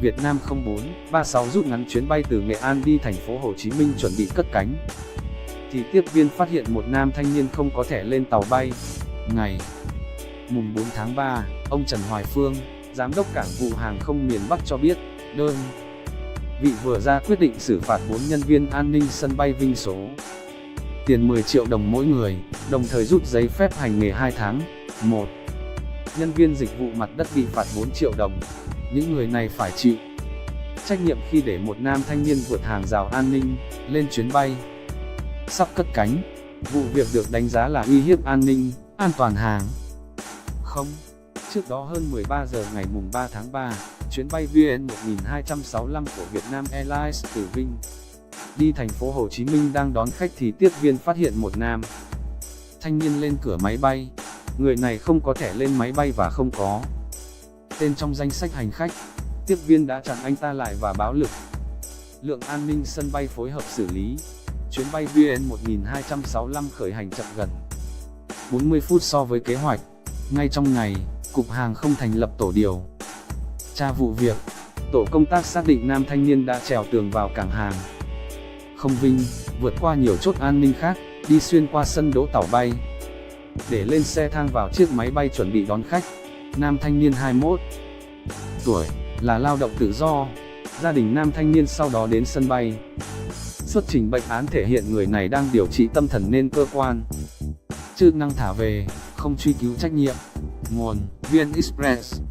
Vietnam 0436 rút ngắn chuyến bay từ Nghệ An đi thành phố Hồ Chí Minh chuẩn bị cất cánh, thì tiếp viên phát hiện một nam thanh niên không có thẻ lên tàu bay. Ngày mùng 4 tháng 3, ông Trần Hoài Phương, Giám đốc Cảng vụ Hàng không miền Bắc cho biết, đơn vị vừa ra quyết định xử phạt 4 nhân viên an ninh sân bay Vinh số tiền 10 triệu đồng mỗi người, đồng thời rút giấy phép hành nghề 2 tháng. 1. Nhân viên dịch vụ mặt đất bị phạt 4 triệu đồng. Những người này phải chịu trách nhiệm khi để một nam thanh niên vượt hàng rào an ninh lên chuyến bay sắp cất cánh. Vụ việc được đánh giá là uy hiếp an ninh, an toàn hàng không. Trước đó hơn 13 giờ ngày mùng 3 tháng 3, chuyến bay VN1265 của Vietnam Airlines từ Vinh đi thành phố Hồ Chí Minh đang đón khách thì tiếp viên phát hiện một nam thanh niên lên cửa máy bay. Người này không có thẻ lên máy bay và không có tên trong danh sách hành khách. Tiếp viên đã chặn anh ta lại và báo lực lượng an ninh sân bay phối hợp xử lý. Chuyến bay VN1265 khởi hành chậm gần 40 phút so với kế hoạch. Ngay trong ngày, Cục Hàng không thành lập tổ điều tra vụ việc. Tổ công tác xác định nam thanh niên đã trèo tường vào cảng hàng không Vinh, vượt qua nhiều chốt an ninh khác, đi xuyên qua sân đỗ tàu bay để lên xe thang vào chiếc máy bay chuẩn bị đón khách. Nam thanh niên 21 tuổi, là lao động tự do. Gia đình nam thanh niên sau đó đến sân bay xuất trình bệnh án thể hiện người này đang điều trị tâm thần nên cơ quan chức năng thả về, không truy cứu trách nhiệm. Nguồn: VN Express.